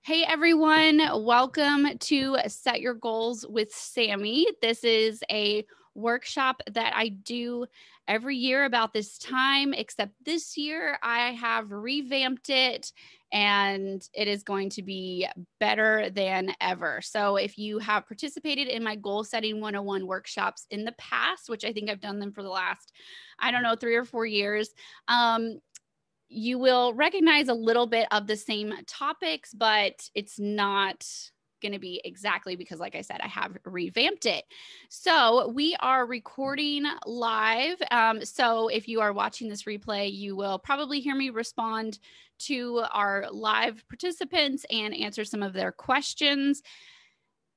Hey everyone, welcome to Set Your Goals with Sami. This is a workshop that I do every year about this time, except this year I have revamped it and it is going to be better than ever. So if you have participated in my goal setting 101 workshops in the past, which I think I've done them for the last, I don't know, 3 or 4 years, you will recognize a little bit of the same topics, but it's not going to be exactly because, like I said, I have revamped it. So we are recording live. So if you are watching this replay, you will probably hear me respond to our live participants and answer some of their questions.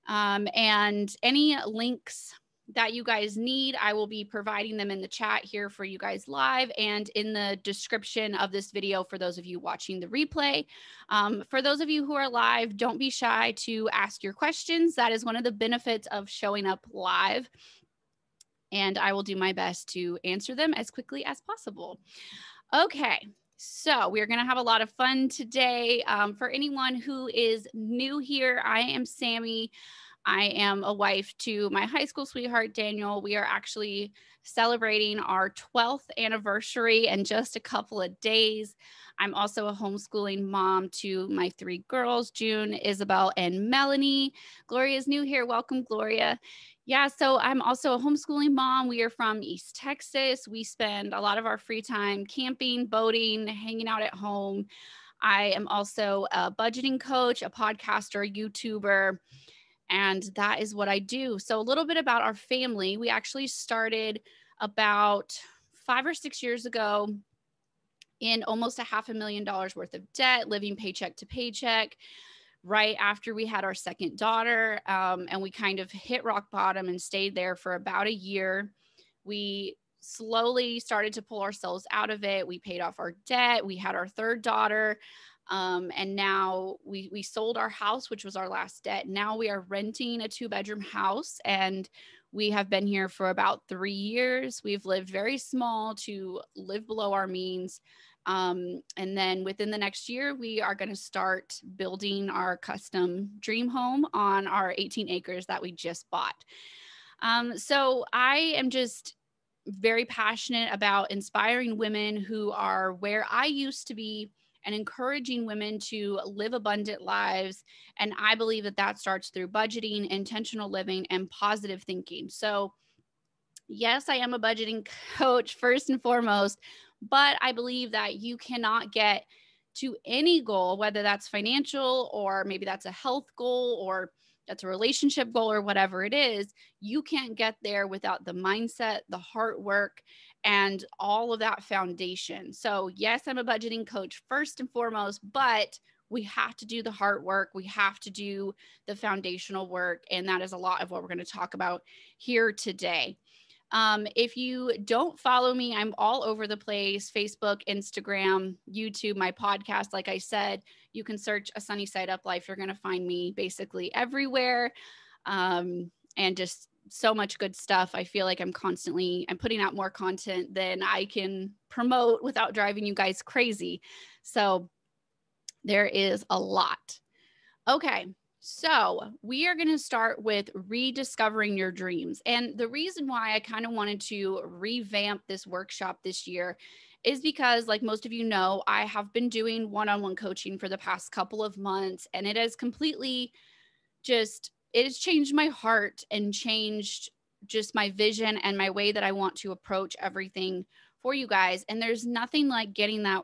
And any links that you guys need, I will be providing them in the chat here for you guys live and in the description of this video for those of you watching the replay. For those of you who are live, don't be shy to ask your questions. That is one of the benefits of showing up live. And I will do my best to answer them as quickly as possible. Okay. So we're going to have a lot of fun today. For anyone who is new here, I am Sami. I am a wife to my high school sweetheart, Daniel. We are actually celebrating our 12th anniversary in just a couple of days. I'm also a homeschooling mom to my 3 girls, June, Isabel, and Melanie. Gloria is new here. Welcome, Gloria. Yeah, so I'm also a homeschooling mom. We are from East Texas. We spend a lot of our free time camping, boating, hanging out at home. I am also a budgeting coach, a podcaster, a YouTuber, and that is what I do. So a little bit about our family. We actually started about 5 or 6 years ago in almost $500,000 worth of debt, living paycheck to paycheck, right after we had our second daughter. And we kind of hit rock bottom and stayed there for about a year. We slowly started to pull ourselves out of it. We paid off our debt. We had our third daughter. And now we sold our house, which was our last debt. Now we are renting a 2-bedroom house, and we have been here for about 3 years. We've lived very small to live below our means. And then within the next year, we are going to start building our custom dream home on our 18 acres that we just bought. So I am just very passionate about inspiring women who are where I used to be and encouraging women to live abundant lives. And I believe that that starts through budgeting, intentional living, and positive thinking. So yes, I am a budgeting coach first and foremost, but I believe that you cannot get to any goal, whether that's financial or maybe that's a health goal or that's a relationship goal or whatever it is. You can't get there without the mindset, the hard work, and all of that foundation. So yes, I'm a budgeting coach first and foremost, but we have to do the hard work. We have to do the foundational work. And that is a lot of what we're going to talk about here today. If you don't follow me, I'm all over the place: Facebook, Instagram, YouTube, my podcast. Like I said, you can search A Sunny Side Up Life. You're going to find me basically everywhere. And just so much good stuff. I feel like I'm putting out more content than I can promote without driving you guys crazy. So there is a lot. Okay. So we are going to start with rediscovering your dreams. And the reason why I kind of wanted to revamp this workshop this year is because, like most of you know, I have been doing one-on-one coaching for the past couple of months, and it has completely it has changed my heart and changed just my vision and my way that I want to approach everything for you guys. And there's nothing like getting that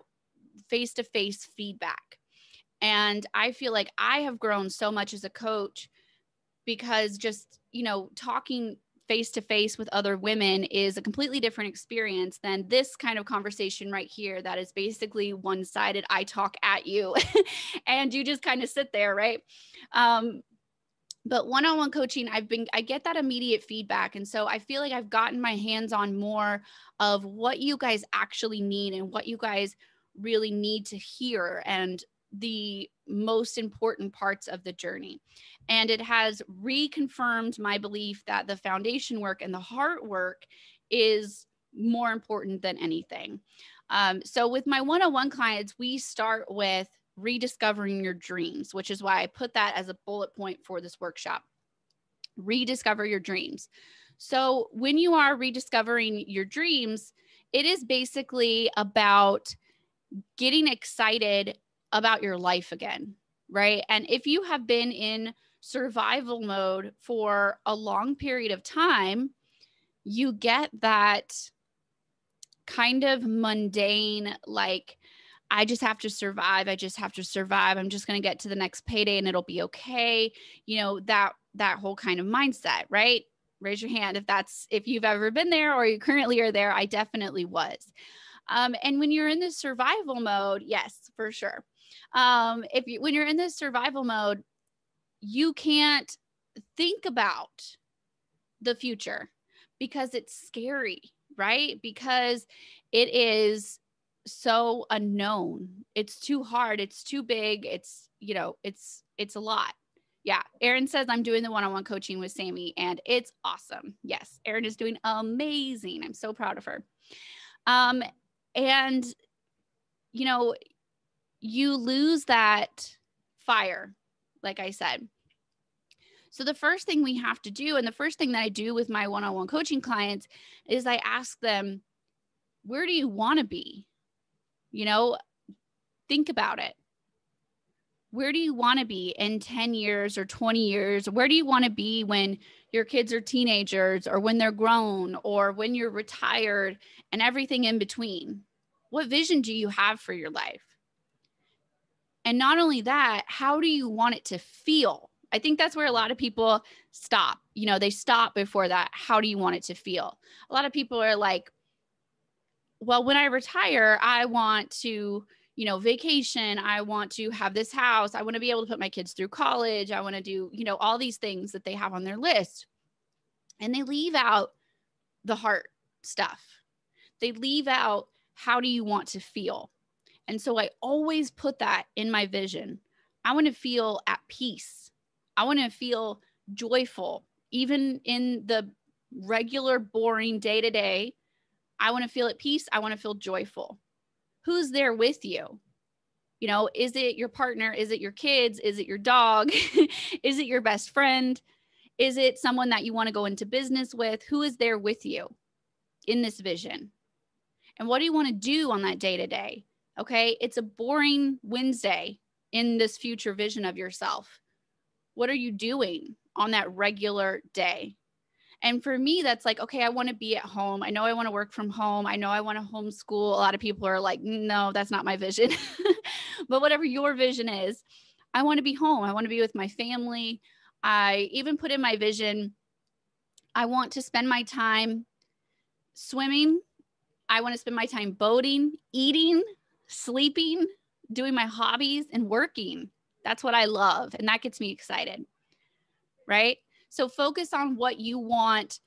face-to-face feedback. And I feel like I have grown so much as a coach because just, talking face to face with other women is a completely different experience than this kind of conversation right here that is basically one-sided. I talk at you and you just kind of sit there, right? But one-on-one coaching, I get that immediate feedback. And so I feel like I've gotten my hands on more of what you guys actually need and what you guys really need to hear, and the most important parts of the journey. And it has reconfirmed my belief that the foundation work and the heart work is more important than anything. So with my one-on-one clients, we start with rediscovering your dreams, which is why I put that as a bullet point for this workshop. Rediscover your dreams. So when you are rediscovering your dreams, it is basically about getting excited about your life again, right? And if you have been in survival mode for a long period of time, you get that kind of mundane, like, I just have to survive. I just have to survive. I'm just going to get to the next payday and it'll be okay. You know, that whole kind of mindset, right? Raise your hand if you've ever been there or you currently are there. I definitely was. And when you're in this survival mode, yes, for sure. When you're in this survival mode, you can't think about the future because it's scary, right? Because it is so unknown. It's too hard. It's too big. It's a lot. Yeah. Erin says I'm doing the one-on-one coaching with Sami and it's awesome. Yes. Erin is doing amazing. I'm so proud of her. And you lose that fire, like I said. So the first thing we have to do, and the first thing that I do with my one-on-one coaching clients, is I ask them, where do you want to be? Think about it. Where do you want to be in 10 years or 20 years? Where do you want to be when your kids are teenagers or when they're grown or when you're retired and everything in between? What vision do you have for your life? And not only that, how do you want it to feel? I think that's where a lot of people stop. They stop before that. How do you want it to feel? A lot of people are like, well, when I retire, I want to, vacation. I want to have this house. I want to be able to put my kids through college. I want to do, all these things that they have on their list. And they leave out the heart stuff. They leave out, how do you want to feel? And so I always put that in my vision. I want to feel at peace. I want to feel joyful, even in the regular, boring day-to-day. I want to feel at peace. I want to feel joyful. Who's there with you? Is it your partner? Is it your kids? Is it your dog? Is it your best friend? Is it someone that you want to go into business with? Who is there with you in this vision? And what do you want to do on that day-to-day? Okay, it's a boring Wednesday in this future vision of yourself. What are you doing on that regular day? And for me, that's like, okay, I want to be at home. I know I want to work from home. I know I want to homeschool. A lot of people are like, no, that's not my vision. But whatever your vision is, I want to be home. I want to be with my family. I even put in my vision, I want to spend my time swimming. I want to spend my time boating, eating, sleeping, doing my hobbies, and working. That's what I love. And that gets me excited, right? So focus on what you want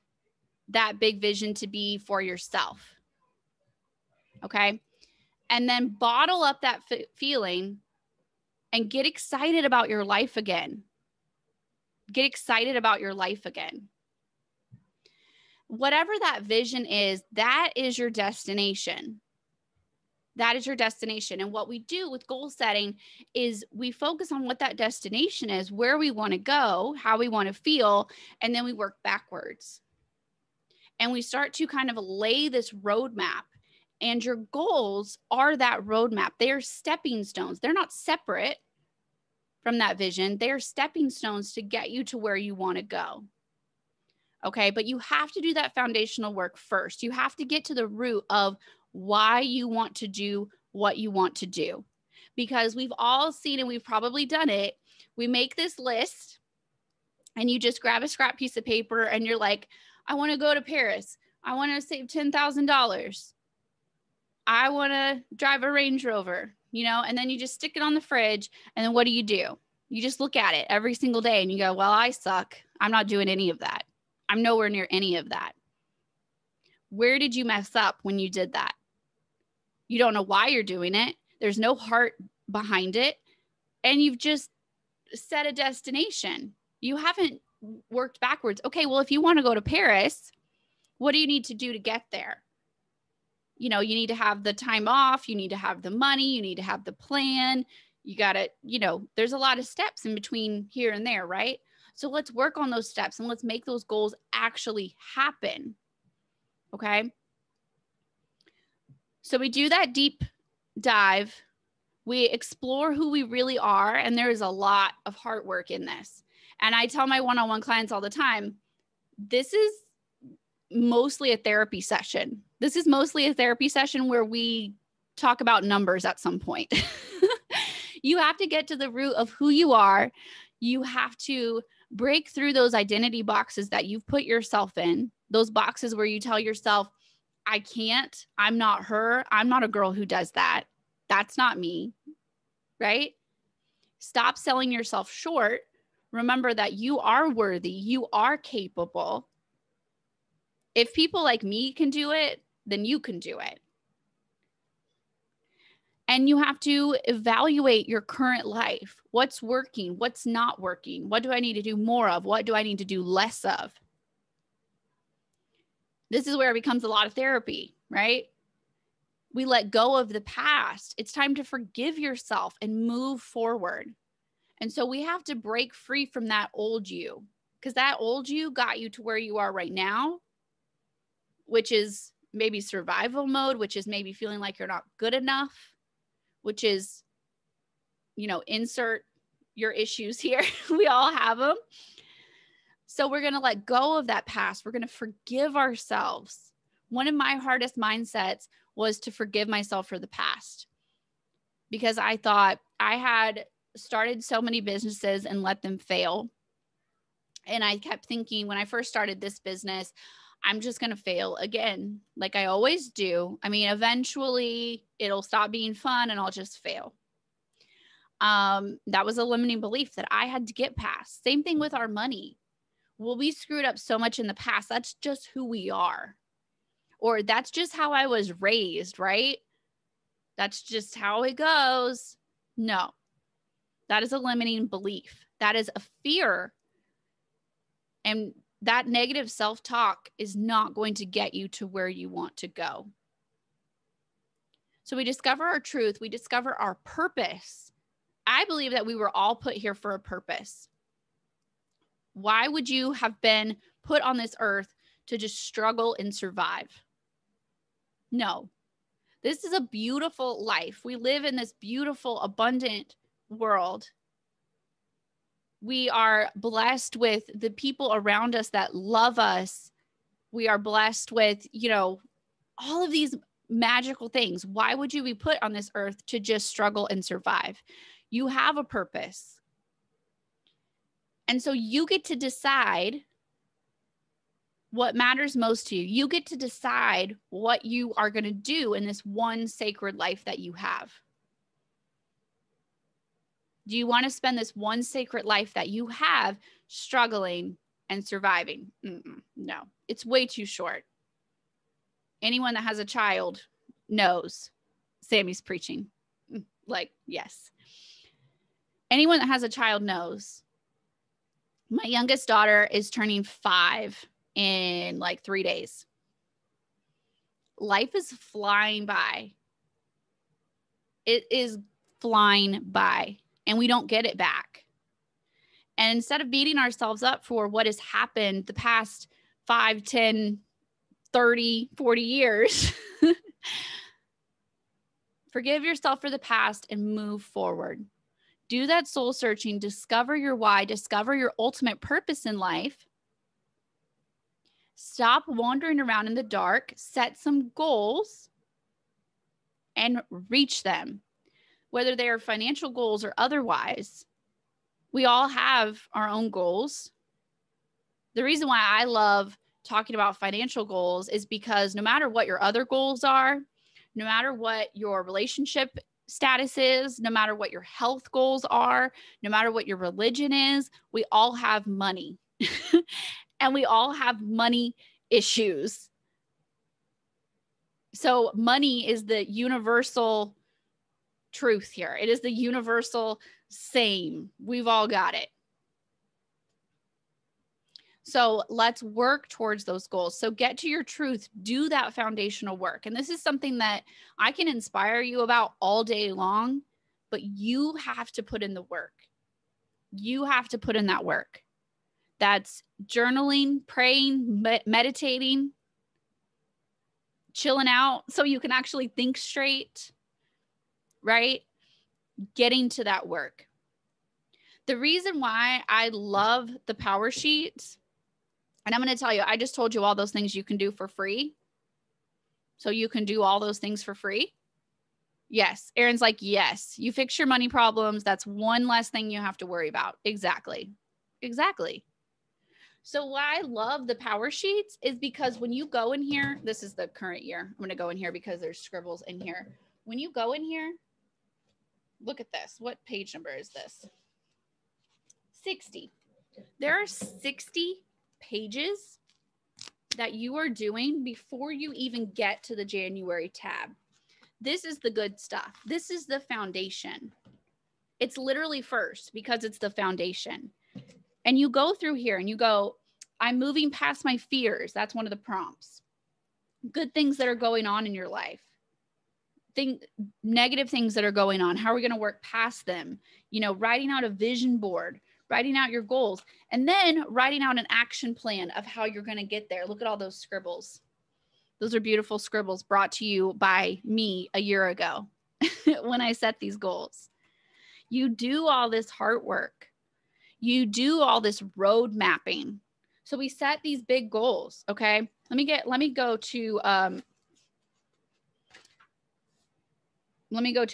that big vision to be for yourself. Okay. And then bottle up that feeling and get excited about your life again. Get excited about your life again. Whatever that vision is, that is your destination. That is your destination. And what we do with goal setting is we focus on what that destination is, where we want to go, how we want to feel, and then we work backwards. And we start to kind of lay this roadmap. And your goals are that roadmap. They are stepping stones. They're not separate from that vision. They are stepping stones to get you to where you want to go. Okay, but you have to do that foundational work first. You have to get to the root of why you want to do what you want to do. Because we've all seen, and we've probably done it, we make this list and you just grab a scrap piece of paper and you're like, I want to go to Paris. I want to save $10,000. I want to drive a Range Rover, and then you just stick it on the fridge. And then what do? You just look at it every single day and you go, well, I suck. I'm not doing any of that. I'm nowhere near any of that. Where did you mess up when you did that? You don't know why you're doing it. There's no heart behind it. And you've just set a destination. You haven't worked backwards. Okay, well, if you want to go to Paris, what do you need to do to get there? You need to have the time off. You need to have the money. You need to have the plan. You got to, there's a lot of steps in between here and there, right? So let's work on those steps and let's make those goals actually happen. Okay. So we do that deep dive. We explore who we really are. And there is a lot of hard work in this. And I tell my one-on-one clients all the time, this is mostly a therapy session. This is mostly a therapy session where we talk about numbers at some point. You have to get to the root of who you are. You have to break through those identity boxes that you've put yourself in, those boxes where you tell yourself, I can't, I'm not her, I'm not a girl who does that. That's not me, right? Stop selling yourself short. Remember that you are worthy, you are capable. If people like me can do it, then you can do it. And you have to evaluate your current life. What's working? What's not working? What do I need to do more of? What do I need to do less of? This is where it becomes a lot of therapy, right? We let go of the past. It's time to forgive yourself and move forward. And so we have to break free from that old you, because that old you got you to where you are right now, which is maybe survival mode, which is maybe feeling like you're not good enough, which is, insert your issues here. We all have them. So we're going to let go of that past. We're going to forgive ourselves. One of my hardest mindsets was to forgive myself for the past, because I thought I had started so many businesses and let them fail. And I kept thinking, when I first started this business, I'm just going to fail again, like I always do. I mean, eventually it'll stop being fun and I'll just fail. That was a limiting belief that I had to get past. Same thing with our money. Well, we screwed up so much in the past. That's just who we are. Or that's just how I was raised, right? That's just how it goes. No, that is a limiting belief. That is a fear. And that negative self-talk is not going to get you to where you want to go. So we discover our truth. We discover our purpose. I believe that we were all put here for a purpose. Why would you have been put on this earth to just struggle and survive? No. This is a beautiful life. We live in this beautiful, abundant world. We are blessed with the people around us that love us. We are blessed with, all of these magical things. Why would you be put on this earth to just struggle and survive? You have a purpose. And so you get to decide what matters most to you. You get to decide what you are going to do in this one sacred life that you have. Do you want to spend this one sacred life that you have struggling and surviving? No, it's way too short. Anyone that has a child knows. Sammy's preaching. Yes. Anyone that has a child knows. My youngest daughter is turning 5 in 3 days. Life is flying by. It is flying by. And we don't get it back. And instead of beating ourselves up for what has happened the past 5, 10, 30, 40 years, forgive yourself for the past and move forward. Do that soul searching, discover your why, discover your ultimate purpose in life. Stop wandering around in the dark, set some goals, and reach them. Whether they are financial goals or otherwise, we all have our own goals. The reason why I love talking about financial goals is because no matter what your other goals are, no matter what your relationship status is, no matter what your health goals are, no matter what your religion is, we all have money. And we all have money issues. So money is the universal truth here. It is the universal same. We've all got it. So let's work towards those goals. So get to your truth, do that foundational work. And this is something that I can inspire you about all day long, but you have to put in the work. You have to put in that work. That's journaling, praying, meditating, chilling out so you can actually think straight, right? Getting to that work. The reason why I love the Powersheets, and I'm going to tell you, I just told you all those things you can do for free. So you can do all those things for free. Yes. Aaron's like, yes, you fix your money problems. That's one less thing you have to worry about. Exactly. Exactly. So why I love the Powersheets is because when you go in here, this is the current year. I'm going to go in here because there's scribbles in here. When you go in here, look at this. What page number is this? 60. There are 60 pages that you are doing before you even get to the January tab. This is the good stuff. This is the foundation. It's literally first because it's the foundation. And you go through here and you go, I'm moving past my fears. That's one of the prompts. Good things that are going on in your life. Negative things that are going on. How are we going to work past them? You know, writing out a vision board, writing out your goals, and then writing out an action plan of how you're going to get there. Look at all those scribbles. Those are beautiful scribbles brought to you by me a year ago when I set these goals. You do all this hard work. You do all this road mapping. So we set these big goals. Okay. Let me go to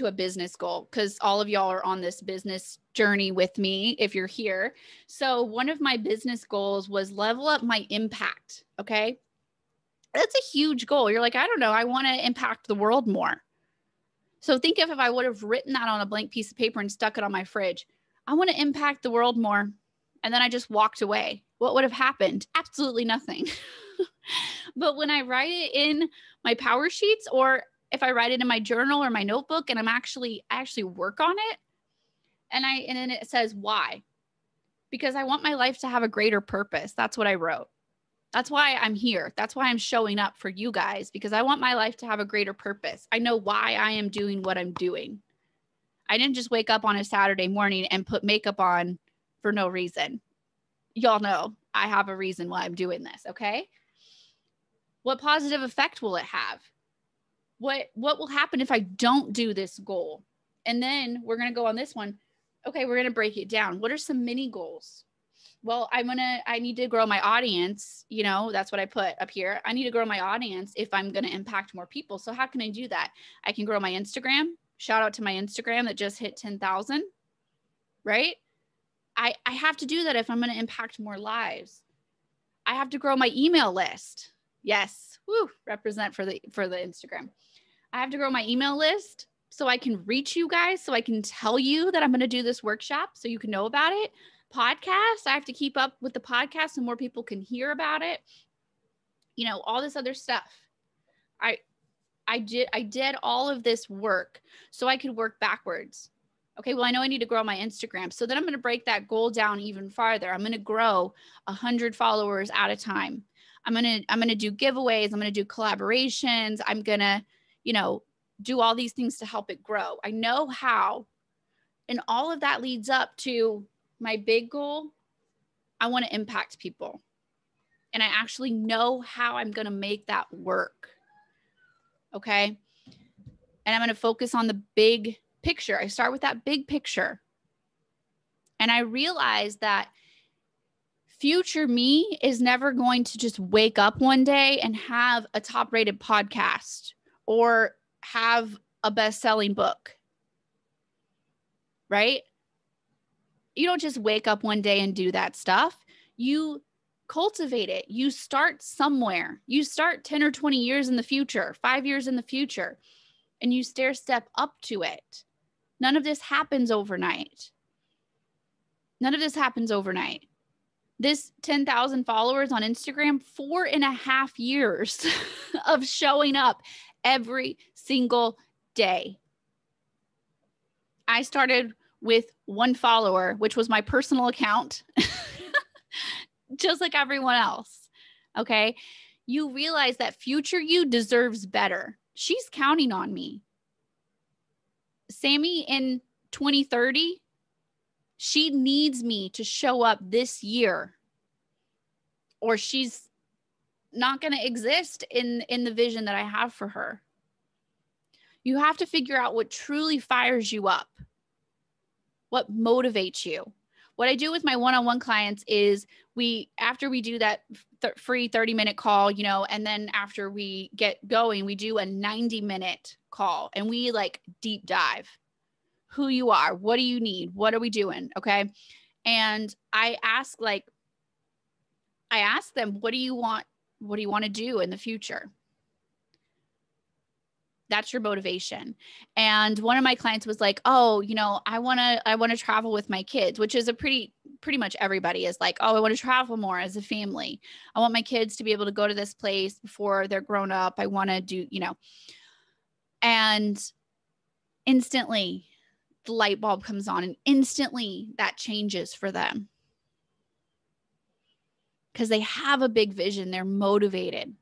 a business goal because all of y'all are on this business journey with me if you're here. So one of my business goals was level up my impact. Okay. That's a huge goal. You're like, I don't know. I want to impact the world more. So think of if I would have written that on a blank piece of paper and stuck it on my fridge. I want to impact the world more. And then I just walked away. What would have happened? Absolutely nothing. But when I write it in my Powersheets, or if I write it in my journal or my notebook and I actually work on it, and then it says why? Because I want my life to have a greater purpose. That's what I wrote. That's why I'm here. That's why I'm showing up for you guys, because I want my life to have a greater purpose. I know why I am doing what I'm doing. I didn't just wake up on a Saturday morning and put makeup on for no reason. Y'all know I have a reason why I'm doing this, okay? What positive effect will it have? What will happen if I don't do this goal? And then we're going to go on this one. Okay, we're going to break it down. What are some mini goals? Well, I need to grow my audience. You know, that's what I put up here. I need to grow my audience if I'm going to impact more people. So how can I do that? I can grow my Instagram. Shout out to my Instagram that just hit 10,000, right? I have to do that if I'm going to impact more lives. I have to grow my email list. Yes. Woo, represent for the Instagram. I have to grow my email list so I can reach you guys, so I can tell you that I'm going to do this workshop so you can know about it. Podcast, I have to keep up with the podcast so more people can hear about it. You know, all this other stuff. I did all of this work so I could work backwards. Okay, well, I know I need to grow my Instagram. So then I'm going to break that goal down even farther. I'm going to grow 100 followers at a time. I'm going to do giveaways. I'm going to do collaborations. I'm going to, you know, do all these things to help it grow. I know how. And all of that leads up to my big goal. I want to impact people. And I actually know how I'm going to make that work. Okay. And I'm going to focus on the big picture. I start with that big picture. And I realize that future me is never going to just wake up one day and have a top rated podcast or have a best-selling book. Right? You don't just wake up one day and do that stuff. You cultivate it. You start somewhere. You start 10 or 20 years in the future, 5 years in the future, and you stair step up to it. None of this happens overnight. None of this happens overnight. This 10,000 followers on Instagram, 4.5 years of showing up every single day. I started with 1 follower, which was my personal account, just like everyone else. Okay. You realize that future you deserves better. She's counting on me. Sami in 2030, she needs me to show up this year, or she's not going to exist in the vision that I have for her. You have to figure out what truly fires you up, what motivates you. What I do with my one-on-one clients is after we do that free 30-minute call, you know, and then after we get going, we do a 90-minute call and we like deep dive who you are. What do you need? What are we doing? Okay. And I ask them, what do you want? What do you want to do in the future? That's your motivation. And one of my clients was like, oh, you know, I want to travel with my kids, which is pretty much everybody is like, oh, I want to travel more as a family. I want my kids to be able to go to this place before they're grown up. I want to do, you know, and instantly the light bulb comes on and instantly that changes for them because they have a big vision. They're motivated.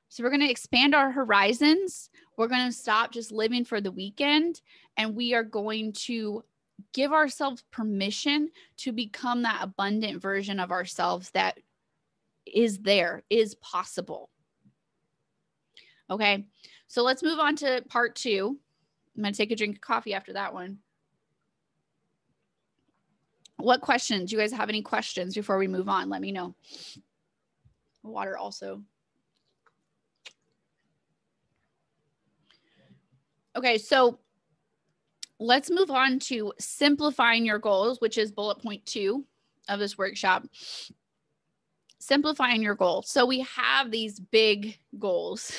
So we're going to expand our horizons. We're going to stop just living for the weekend, and we are going to give ourselves permission to become that abundant version of ourselves that is possible. Okay. So let's move on to part 2. I'm going to take a drink of coffee after that one. What questions? Do you guys have any questions before we move on? Let me know. Water also. Okay, so let's move on to simplifying your goals, which is bullet point 2 of this workshop. Simplifying your goals. So we have these big goals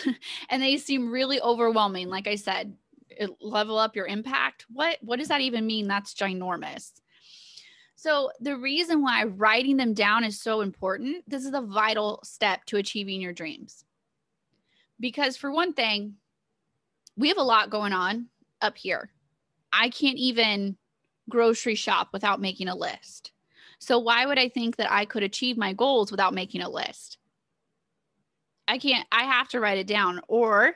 and they seem really overwhelming. Like I said, level up your impact. What does that even mean? That's ginormous. So the reason why writing them down is so important, this is a vital step to achieving your dreams. Because for one thing, we have a lot going on up here. I can't even grocery shop without making a list. So why would I think that I could achieve my goals without making a list? I can't. I have to write it down. Or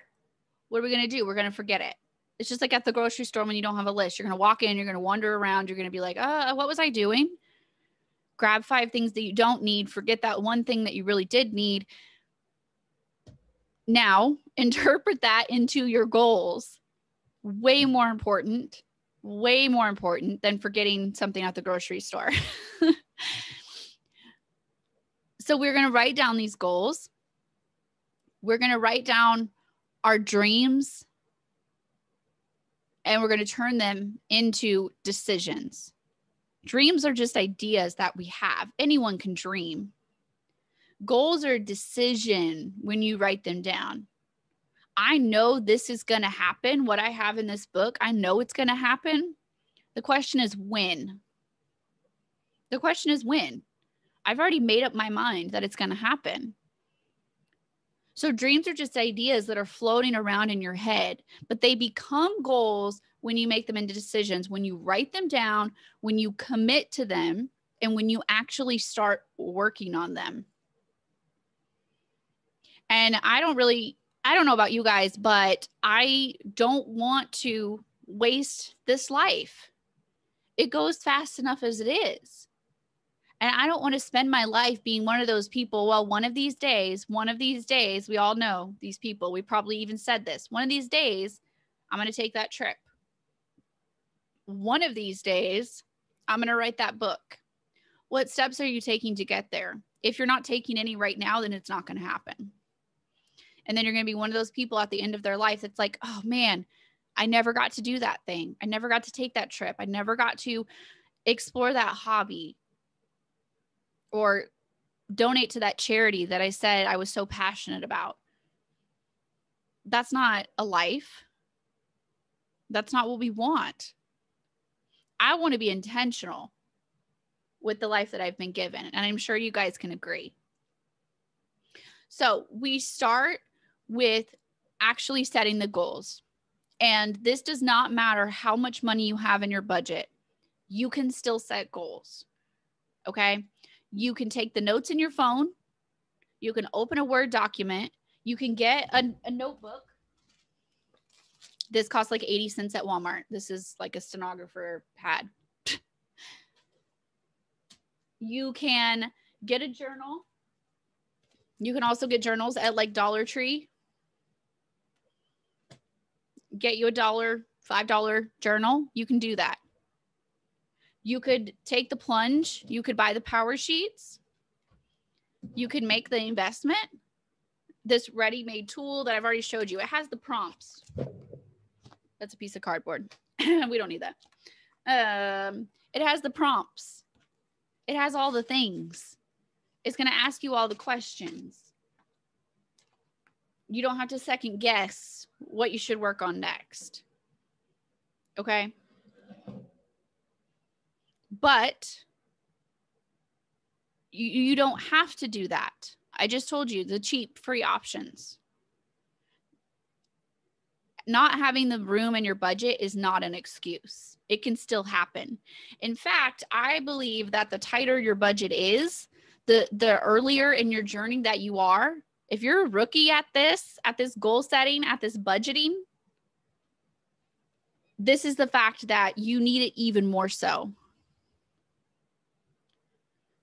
what are we going to do? We're going to forget it. It's just like at the grocery store when you don't have a list. You're going to walk in, you're going to wander around. You're going to be like, what was I doing? Grab 5 things that you don't need. Forget that one thing that you really did need. Now, interpret that into your goals. Way more important than forgetting something at the grocery store. So we're going to write down these goals. We're going to write down our dreams, and we're going to turn them into decisions. Dreams are just ideas that we have. Anyone can dream. Goals are a decision when you write them down. I know this is going to happen. What I have in this book, I know it's going to happen. The question is when. The question is when. I've already made up my mind that it's going to happen. So dreams are just ideas that are floating around in your head, but they become goals when you make them into decisions, when you write them down, when you commit to them, and when you actually start working on them. And I don't know about you guys, but I don't want to waste this life. It goes fast enough as it is. And I don't want to spend my life being one of those people. Well, one of these days, we all know these people. We probably even said this. One of these days, I'm going to take that trip. One of these days, I'm going to write that book. What steps are you taking to get there? If you're not taking any right now, then it's not going to happen. And then you're going to be one of those people at the end of their life that's like, oh man, I never got to do that thing. I never got to take that trip. I never got to explore that hobby or donate to that charity that I said I was so passionate about. That's not a life. That's not what we want. I want to be intentional with the life that I've been given. And I'm sure you guys can agree. So we start with actually setting the goals. And this does not matter how much money you have in your budget. You can still set goals. Okay. You can take the notes in your phone. You can open a Word document. You can get a notebook. This costs like 80 cents at Walmart. This is like a stenographer pad. You can get a journal. You can also get journals at like Dollar Tree. Get you $1, $5 journal. You can do that. You could take the plunge. You could buy the Powersheets. You could make the investment. This ready-made tool that I've already showed you, it has the prompts. That's a piece of cardboard. We don't need that. It has the prompts. It has all the things. It's going to ask you all the questions. You don't have to second guess what you should work on next. Okay? But you don't have to do that. I just told you the cheap, free options. Not having the room in your budget is not an excuse. It can still happen. In fact, I believe that the tighter your budget is, the earlier in your journey that you are, if you're a rookie at this goal setting, at this budgeting, this is the fact that you need it even more so.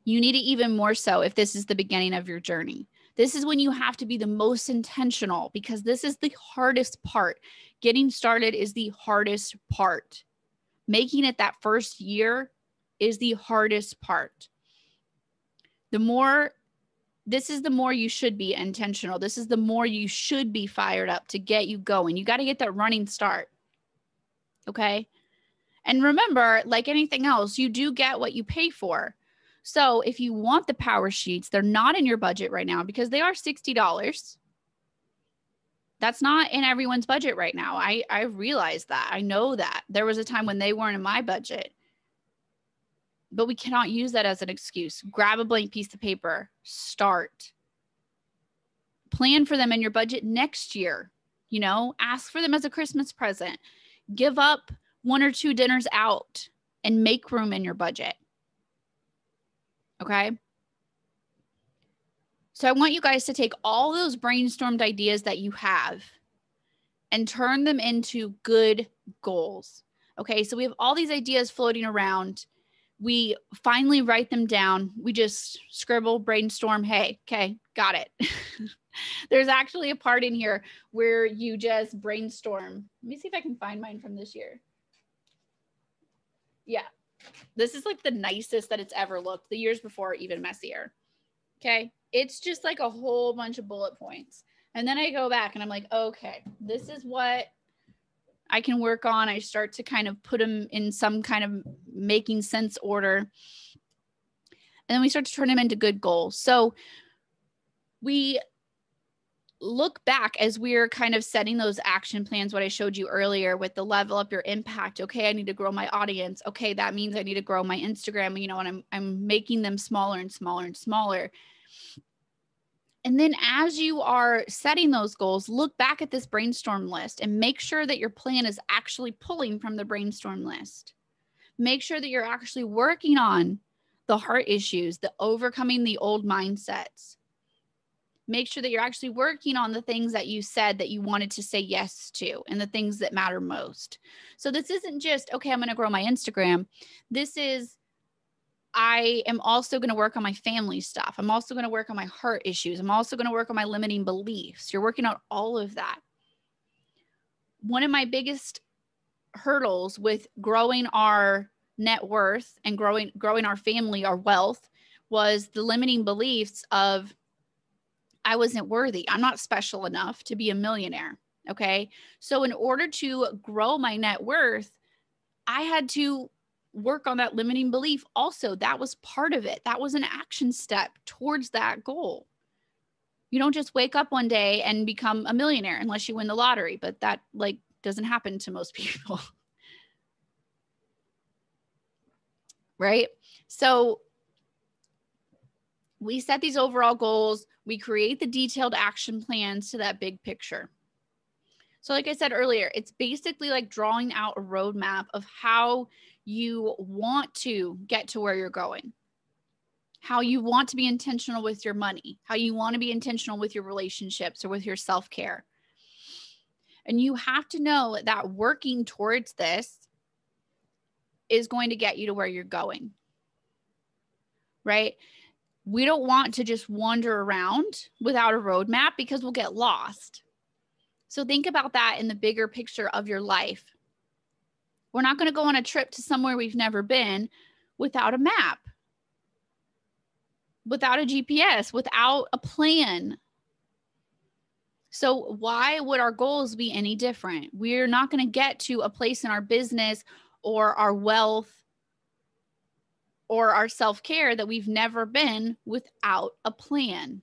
You need it even more so if this is the beginning of your journey. This is when you have to be the most intentional, because this is the hardest part. Getting started is the hardest part. Making it that first year is the hardest part. This is the more you should be intentional. This is the more you should be fired up to get you going. You got to get that running start. Okay? And remember, like anything else, you do get what you pay for. So if you want the Powersheets, they're not in your budget right now because they are $60. That's not in everyone's budget right now. I realize that. I know that. There was a time when they weren't in my budget. But we cannot use that as an excuse. Grab a blank piece of paper. Start. Plan for them in your budget next year. You know, ask for them as a Christmas present. Give up 1 or 2 dinners out and make room in your budget. Okay? So I want you guys to take all those brainstormed ideas that you have and turn them into good goals. Okay? So we have all these ideas floating around. We finally write them down. We just scribble, brainstorm. Hey, okay, got it. There's actually a part in here where you just brainstorm. Let me see if I can find mine from this year. Yeah, this is like the nicest that it's ever looked. The years before, even messier. Okay, it's just like a whole bunch of bullet points. And then I go back and I'm like, okay, this is what I can work on. I start to kind of put them in some kind of making sense order. And then we start to turn them into good goals. So we look back as we're kind of setting those action plans, what I showed you earlier with the level up your impact. Okay, I need to grow my audience. Okay, that means I need to grow my Instagram, you know, and I'm making them smaller and smaller and smaller. And then as you are setting those goals, look back at this brainstorm list and make sure that your plan is actually pulling from the brainstorm list. Make sure that you're actually working on the heart issues, the overcoming the old mindsets. Make sure that you're actually working on the things that you said that you wanted to say yes to and the things that matter most. So this isn't just, okay, I'm going to grow my Instagram. This is, I am also going to work on my family stuff. I'm also going to work on my heart issues. I'm also going to work on my limiting beliefs. You're working on all of that. One of my biggest hurdles with growing our net worth and growing our family, our wealth, was the limiting beliefs of I wasn't worthy. I'm not special enough to be a millionaire. Okay. So in order to grow my net worth, I had to work on that limiting belief. Also, that was part of it. That was an action step towards that goal. You don't just wake up one day and become a millionaire unless you win the lottery, but that like doesn't happen to most people. Right? So we set these overall goals. We create the detailed action plans to that big picture. So like I said earlier, it's basically like drawing out a roadmap of how you want to get to where you're going, how you want to be intentional with your money, how you want to be intentional with your relationships or with your self-care. And you have to know that working towards this is going to get you to where you're going, right? We don't want to just wander around without a roadmap because we'll get lost. So think about that in the bigger picture of your life. We're not going to go on a trip to somewhere we've never been without a map, without a GPS, without a plan. So why would our goals be any different? We're not going to get to a place in our business or our wealth or our self-care that we've never been without a plan.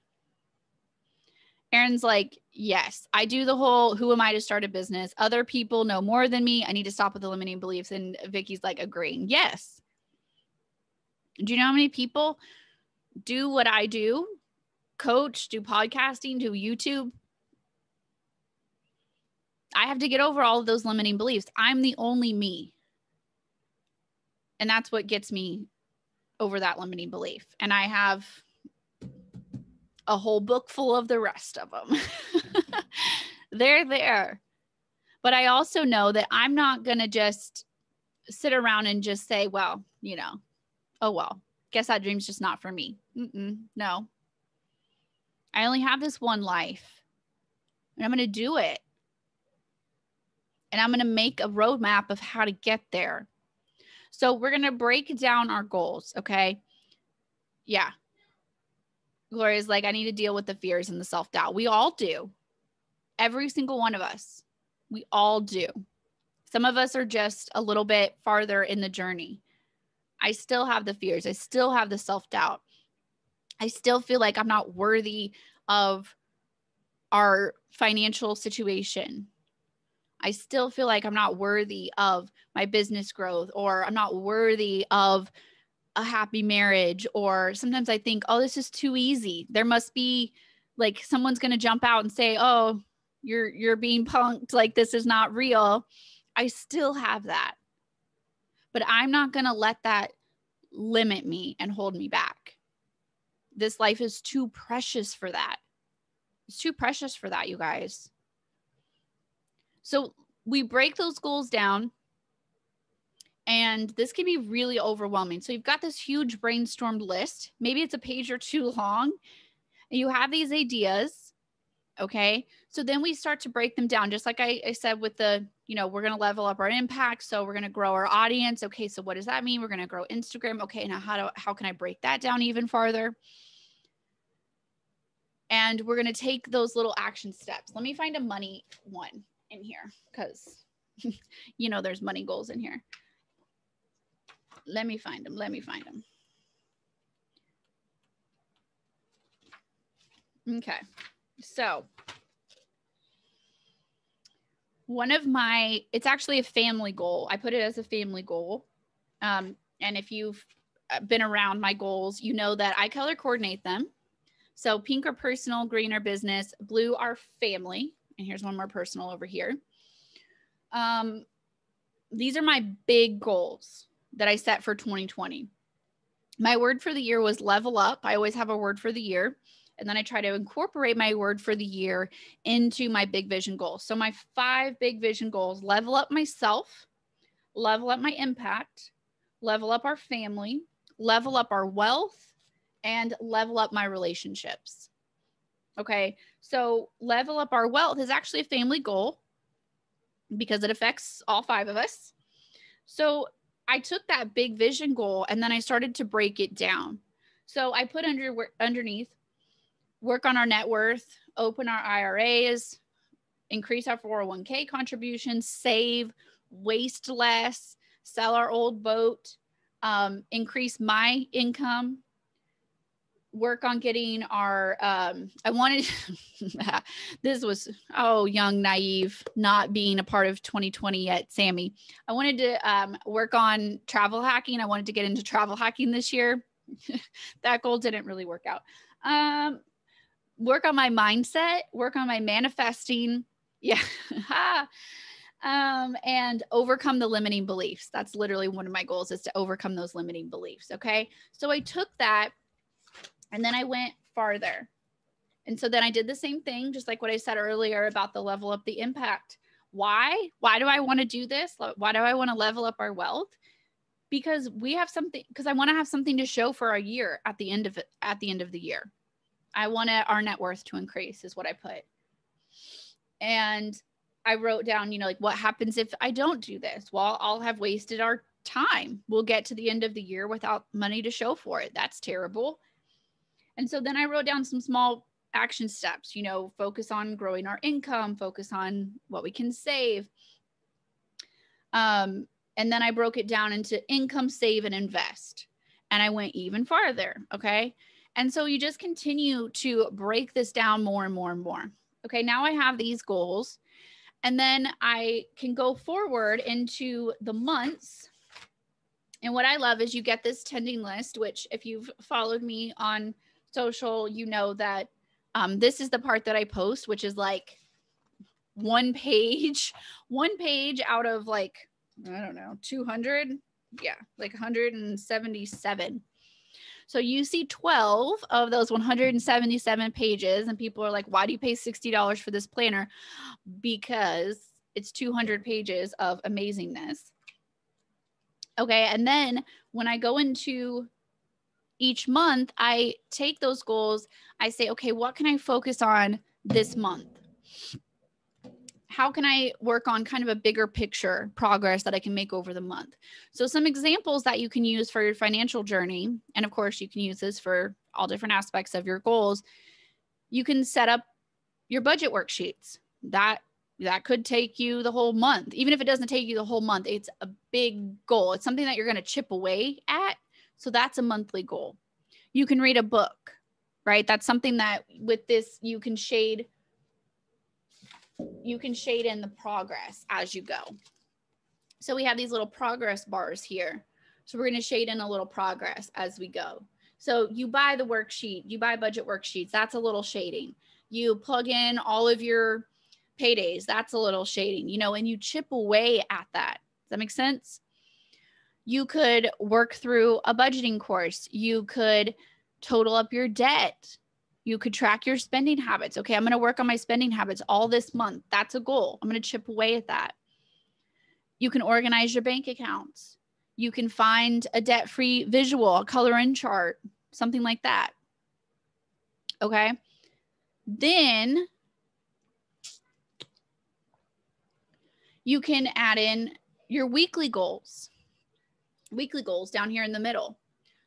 Erin's like, yes, I do the whole, who am I to start a business? Other people know more than me. I need to stop with the limiting beliefs. And Vicky's like agreeing. Yes. Do you know how many people do what I do? Coach, do podcasting, do YouTube. I have to get over all of those limiting beliefs. I'm the only me. And that's what gets me over that limiting belief. And I have a whole book full of the rest of them. They're there. But I also know that I'm not going to just sit around and just say, well, you know, oh, well, guess that dream's just not for me. No. I only have this one life and I'm going to do it. And I'm going to make a roadmap of how to get there. So we're going to break down our goals. Okay. Yeah. Gloria's like, I need to deal with the fears and the self-doubt. We all do. Every single one of us. We all do. Some of us are just a little bit farther in the journey. I still have the fears. I still have the self-doubt. I still feel like I'm not worthy of our financial situation. I still feel like I'm not worthy of my business growth, or I'm not worthy of a happy marriage. Or sometimes I think, oh, this is too easy. There must be like someone's going to jump out and say, oh, you're being punked. Like this is not real. I still have that, but I'm not going to let that limit me and hold me back. This life is too precious for that. It's too precious for that, you guys. So we break those goals down, and this can be really overwhelming. So you've got this huge brainstormed list. Maybe it's a page or two long. And you have these ideas. Okay. So then we start to break them down, just like I said with the, you know, we're going to level up our impact. So we're going to grow our audience. Okay. So what does that mean? We're going to grow Instagram. Okay. Now how can I break that down even farther? And we're going to take those little action steps. Let me find a money one in here because, you know, there's money goals in here. Let me find them. Okay. So one of my, it's actually a family goal. I put it as a family goal. And if you've been around my goals, you know that I color coordinate them. So pink are personal, green are business, blue are family. And here's one more personal over here. These are my big goals that I set for 2020. My word for the year was level up. I always have a word for the year. And then I try to incorporate my word for the year into my big vision goals. So my 5 big vision goals: level up myself, level up my impact, level up our family, level up our wealth, and level up my relationships. Okay. So level up our wealth is actually a family goal because it affects all 5 of us. So I took that big vision goal and then I started to break it down. So I put underneath, work on our net worth, open our IRAs, increase our 401k contributions, save, waste less, sell our old boat, increase my income, work on getting our, I wanted, this was, young, naive, not being a part of 2020 yet, Sami. I wanted to work on travel hacking. I wanted to get into travel hacking this year. That goal didn't really work out. Work on my mindset, work on my manifesting. Yeah. And overcome the limiting beliefs. That's literally one of my goals, is to overcome those limiting beliefs. Okay. So I took that and then I went farther. And so then I did the same thing, just like what I said earlier about the level up the impact. Why? Why do I want to do this? Why do I want to level up our wealth? Because we have something, because I want to have something to show for a year at the end of it, at the end of the year. I want our net worth to increase is what I put. And I wrote down, you know, like what happens if I don't do this? Well, I'll have wasted our time. We'll get to the end of the year without money to show for it. That's terrible. And so then I wrote down some small action steps, you know, focus on growing our income, focus on what we can save. And then I broke it down into income, save, and invest. And I went even farther. Okay. And so you just continue to break this down more and more and more. Okay. Now I have these goals. And then I can go forward into the months. And what I love is you get this tending list, which if you've followed me on social, you know that this is the part that I post, which is like one page out of like, I don't know, 200. Yeah, like 177. So you see 12 of those 177 pages and people are like, why do you pay $60 for this planner? Because it's 200 pages of amazingness. Okay. And then when I go into each month, I take those goals. I say, okay, what can I focus on this month? How can I work on kind of a bigger picture progress that I can make over the month? So some examples that you can use for your financial journey, and of course you can use this for all different aspects of your goals. You can set up your budget worksheets. That could take you the whole month. Even if it doesn't take you the whole month, it's a big goal. It's something that you're going to chip away at. So that's a monthly goal. You can read a book, right? That's something that with this, you can shade in the progress as you go. So we have these little progress bars here. So we're going to shade in a little progress as we go. So you buy the worksheet, you buy budget worksheets. That's a little shading. You plug in all of your paydays. That's a little shading, you know, and you chip away at that. Does that make sense? You could work through a budgeting course. You could total up your debt. You could track your spending habits. Okay, I'm going to work on my spending habits all this month. That's a goal. I'm going to chip away at that. You can organize your bank accounts. You can find a debt-free visual, a color-in chart, something like that. Okay. Then you can add in your weekly goals. Weekly goals down here in the middle.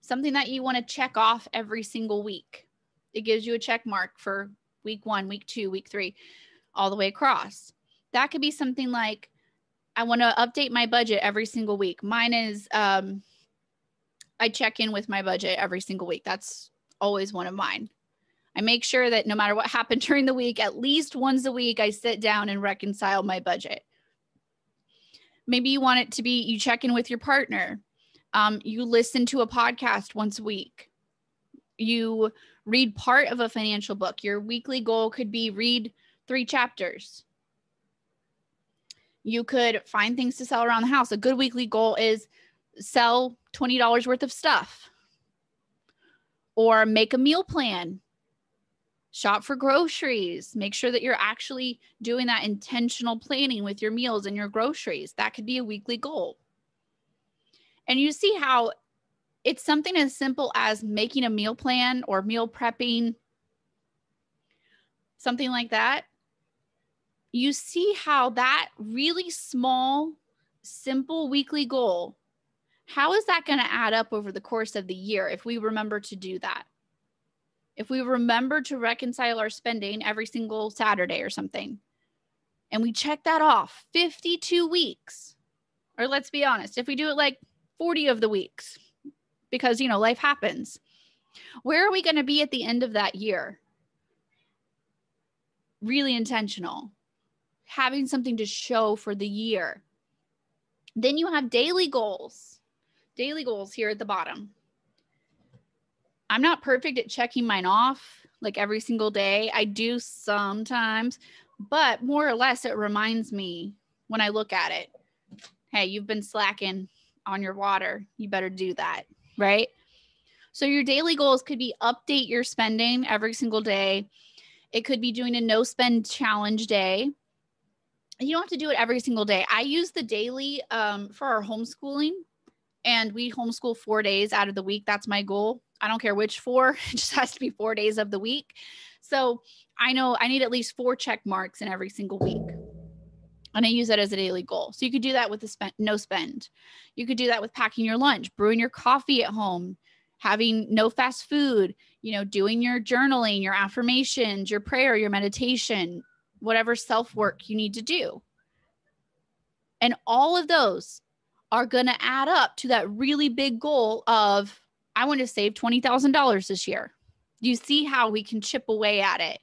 Something that you want to check off every single week. It gives you a check mark for week 1, week 2, week 3, all the way across. That could be something like, I want to update my budget every single week. Mine is, I check in with my budget every single week. That's always one of mine. I make sure that no matter what happened during the week, at least once a week, I sit down and reconcile my budget. Maybe you want it to be, you check in with your partner. You listen to a podcast once a week. You read part of a financial book. Your weekly goal could be read 3 chapters. You could find things to sell around the house. A good weekly goal is sell $20 worth of stuff. Or make a meal plan. Shop for groceries. Make sure that you're actually doing that intentional planning with your meals and your groceries. That could be a weekly goal. And you see how it's something as simple as making a meal plan or meal prepping, something like that. You see how that really small, simple weekly goal, how is that going to add up over the course of the year if we remember to do that? If we remember to reconcile our spending every single Saturday or something, and we check that off 52 weeks, or let's be honest, if we do it like 40 of the weeks, because, you know, life happens, where are we going to be at the end of that year? Really intentional, having something to show for the year. Then you have daily goals here at the bottom. I'm not perfect at checking mine off like every single day. I do sometimes, but more or less it reminds me when I look at it, hey, you've been slacking on your water. You better do that, right? So your daily goals could be update your spending every single day. It could be doing a no spend challenge day. You don't have to do it every single day. I use the daily for our homeschooling, and we homeschool 4 days out of the week. That's my goal. I don't care which 4, it just has to be 4 days of the week. So I know I need at least 4 check marks in every single week. And I use that as a daily goal. So you could do that with the no spend. You could do that with packing your lunch, brewing your coffee at home, having no fast food, doing your journaling, your affirmations, your prayer, your meditation, whatever self-work you need to do. And all of those are going to add up to that really big goal of, I want to save $20,000 this year. Do you see how we can chip away at it?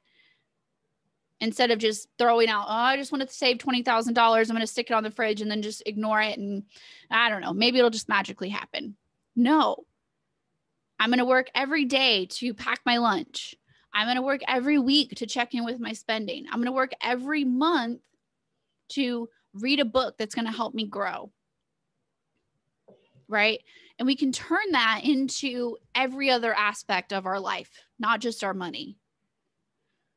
Instead of just throwing out, oh, I just want to save $20,000. I'm going to stick it on the fridge and then just ignore it. And I don't know, maybe it'll just magically happen. No, I'm going to work every day to pack my lunch. I'm going to work every week to check in with my spending. I'm going to work every month to read a book that's going to help me grow. Right? And we can turn that into every other aspect of our life, not just our money.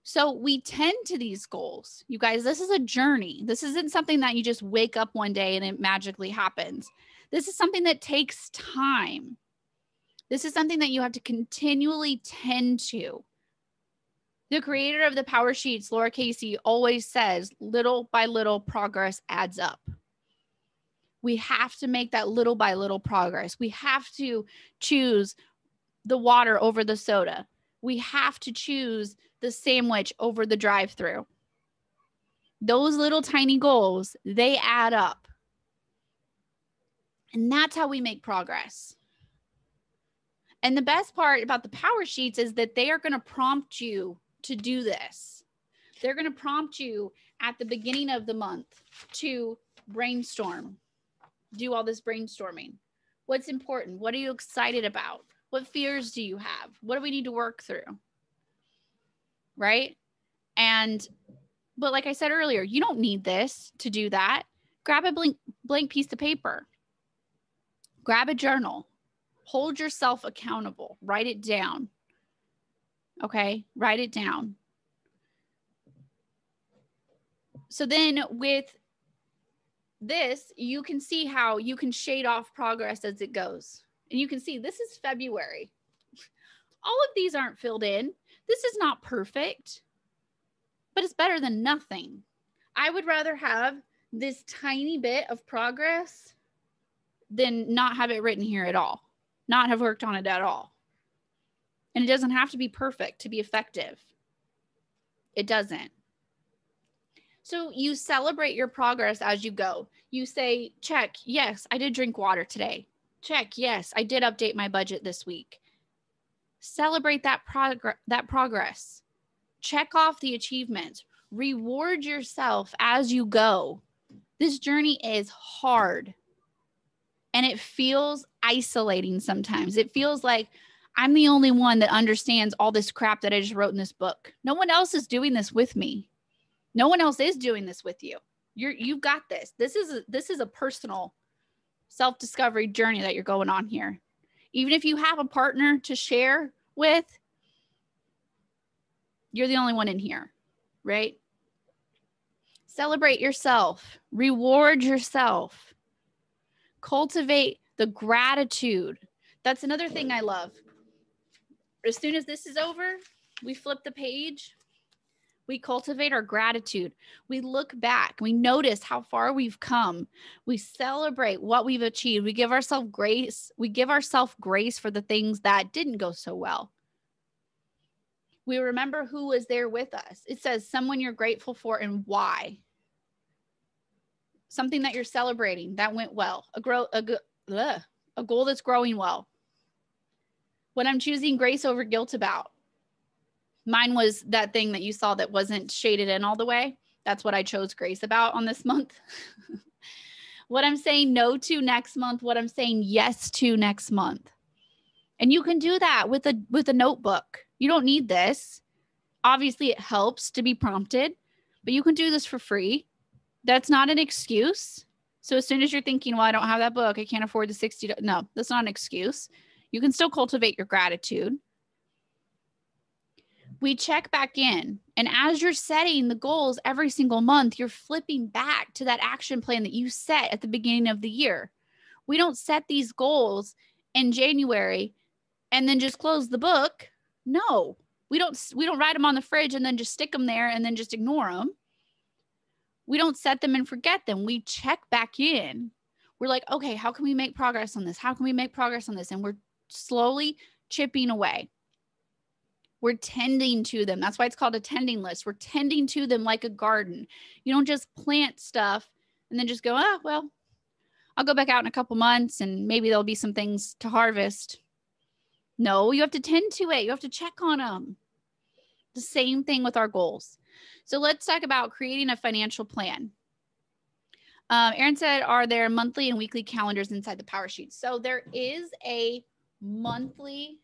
So we tend to these goals. You guys, this is a journey. This isn't something that you just wake up one day and it magically happens. This is something that takes time. This is something that you have to continually tend to. The creator of the Powersheets, Laura Casey, always says, little by little progress adds up. We have to make that little by little progress. We have to choose the water over the soda. We have to choose the sandwich over the drive-through. Those little tiny goals, they add up. And that's how we make progress. And the best part about the Powersheets is that they are going to prompt you to do this. They're going to prompt you at the beginning of the month to brainstorm, do all this brainstorming. What's important? What are you excited about? What fears do you have? What do we need to work through? Right? But like I said earlier, you don't need this to do that. Grab a blank piece of paper. Grab a journal. Hold yourself accountable. Write it down. Okay? Write it down. So then with this, you can see how you can shade off progress as it goes. And you can see this is February. All of these aren't filled in. This is not perfect, but it's better than nothing. I would rather have this tiny bit of progress than not have it written here at all, not have worked on it at all. And it doesn't have to be perfect to be effective. It doesn't. So you celebrate your progress as you go. You say, check, yes, I did drink water today. Check, yes, I did update my budget this week. Celebrate that progress. Check off the achievements. Reward yourself as you go. This journey is hard. And it feels isolating sometimes. It feels like I'm the only one that understands all this crap that I just wrote in this book. No one else is doing this with me. No one else is doing this with you. You've got this. This is a personal self-discovery journey that you're going on here. Even if you have a partner to share with, you're the only one in here, right? Celebrate yourself. Reward yourself. Cultivate the gratitude. That's another thing I love. As soon as this is over, we flip the page. We cultivate our gratitude. We look back. We notice how far we've come. We celebrate what we've achieved. We give ourselves grace. We give ourselves grace for the things that didn't go so well. We remember who was there with us. It says someone you're grateful for and why. Something that you're celebrating that went well. A goal that's growing well. What I'm choosing grace over guilt about. Mine was that thing that you saw that wasn't shaded in all the way. That's what I chose grace about on this month. What I'm saying no to next month, what I'm saying yes to next month. And you can do that with a notebook. You don't need this. Obviously, it helps to be prompted, but you can do this for free. That's not an excuse. So as soon as you're thinking, well, I don't have that book, I can't afford the $60. No, that's not an excuse. You can still cultivate your gratitude. we check back in. And as you're setting the goals every single month, you're flipping back to that action plan that you set at the beginning of the year. We don't set these goals in January and then just close the book. No, we don't write them on the fridge and then just stick them there and then just ignore them. We don't set them and forget them. We check back in. We're like, okay, how can we make progress on this? How can we make progress on this? And we're slowly chipping away. We're tending to them. That's why it's called a tending list. We're tending to them like a garden. You don't just plant stuff and then just go, oh, well, I'll go back out in a couple months and maybe there'll be some things to harvest. No, you have to tend to it. You have to check on them. The same thing with our goals. So let's talk about creating a financial plan. Erin said, are there monthly and weekly calendars inside the Powersheet? So there is a monthly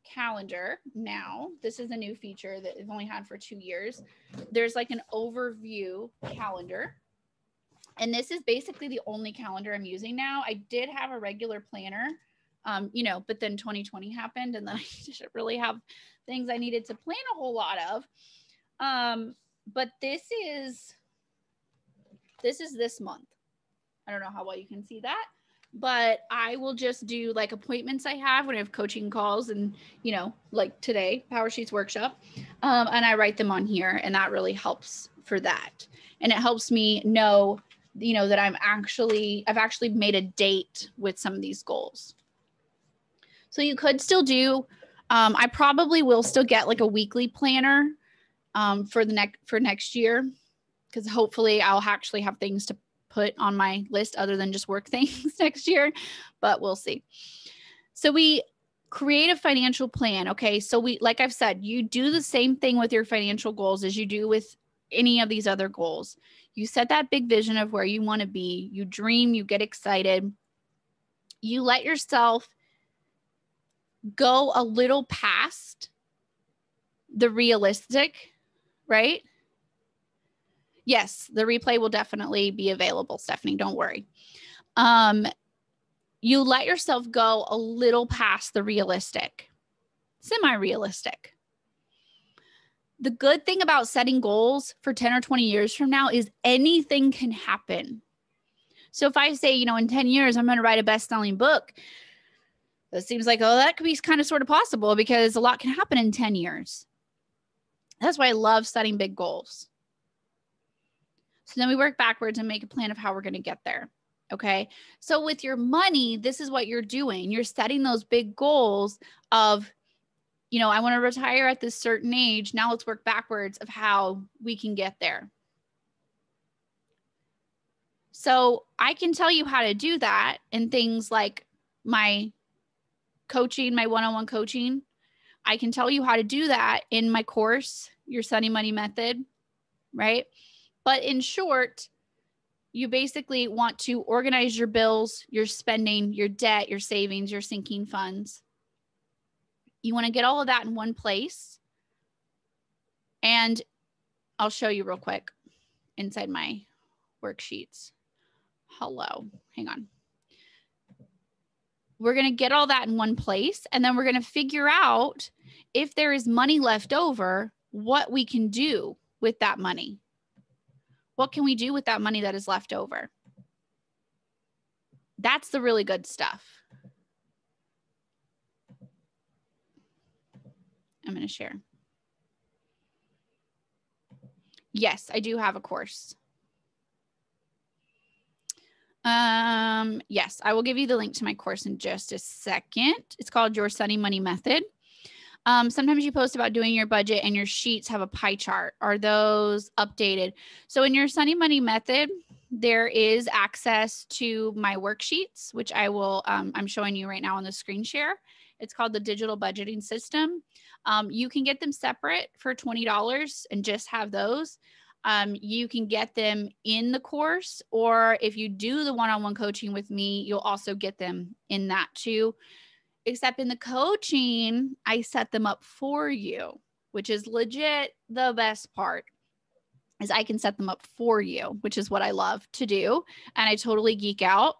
calendar now. This is a new feature that I've only had for 2 years. There's like an overview calendar. And this is basically the only calendar I'm using now. I did have a regular planner, but then 2020 happened and then I didn't really have things I needed to plan a whole lot of. But this is this month. I don't know how well you can see that, but I will just do like appointments I have when I have coaching calls and, like today, Powersheets workshop, and I write them on here, and that really helps for that. And it helps me know, that I've actually made a date with some of these goals. So you could still do, I probably will still get like a weekly planner for next year, because hopefully I'll actually have things to put on my list other than just work things next year, but we'll see. So we create a financial plan. Okay. So like I've said, you do the same thing with your financial goals as you do with any of these other goals. You set that big vision of where you want to be. You dream, you get excited. You let yourself go a little past the realistic, right? Yes, the replay will definitely be available, Stephanie. Don't worry. You let yourself go a little past the realistic, semi-realistic. The good thing about setting goals for 10 or 20 years from now is anything can happen. So if I say, in 10 years, I'm going to write a best-selling book, that seems like, that could be kind of sort of possible because a lot can happen in 10 years. That's why I love setting big goals. So then we work backwards and make a plan of how we're going to get there. Okay. So with your money, this is what you're doing. You're setting those big goals of, I want to retire at this certain age. Now let's work backwards of how we can get there. So I can tell you how to do that in things like my coaching, my one-on-one coaching. I can tell you how to do that in my course, Your Sunny Money Method, right? But in short, you basically want to organize your bills, your spending, your debt, your savings, your sinking funds. You want to get all of that in one place. And I'll show you real quick inside my worksheets. Hello, hang on. We're going to get all that in one place, and then we're going to figure out if there is money left over, what we can do with that money. What can we do with that money that is left over? That's the really good stuff. I'm going to share. Yes, I do have a course. Yes, I will give you the link to my course in just a second. It's called Your Sunny Money Method. Sometimes you post about doing your budget and your sheets have a pie chart. Are those updated? So in Your Sunny Money Method, there is access to my worksheets, which I will, I'm showing you right now on the screen share. It's called the Digital Budgeting System. You can get them separate for $20 and just have those. You can get them in the course, or if you do the one-on-one coaching with me, you'll also get them in that too. Except in the coaching, I set them up for you, which is legit the best part, is I can set them up for you, which is what I love to do. And I totally geek out.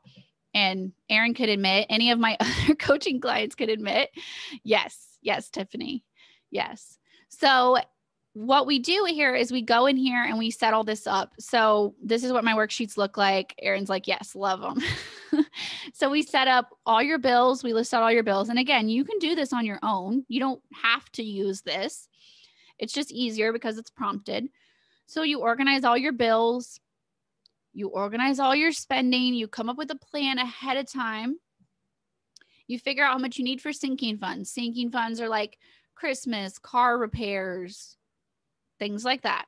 And Erin could admit, any of my other coaching clients could admit, yes, Tiffany, yes. So what we do here is we go in here and we set all this up. So this is what my worksheets look like. Erin's like, yes, love them. So we set up all your bills. We list out all your bills. And again, you can do this on your own. You don't have to use this. It's just easier because it's prompted. So you organize all your bills. You organize all your spending. You come up with a plan ahead of time. You figure out how much you need for sinking funds. Sinking funds are like Christmas, car repairs, things like that.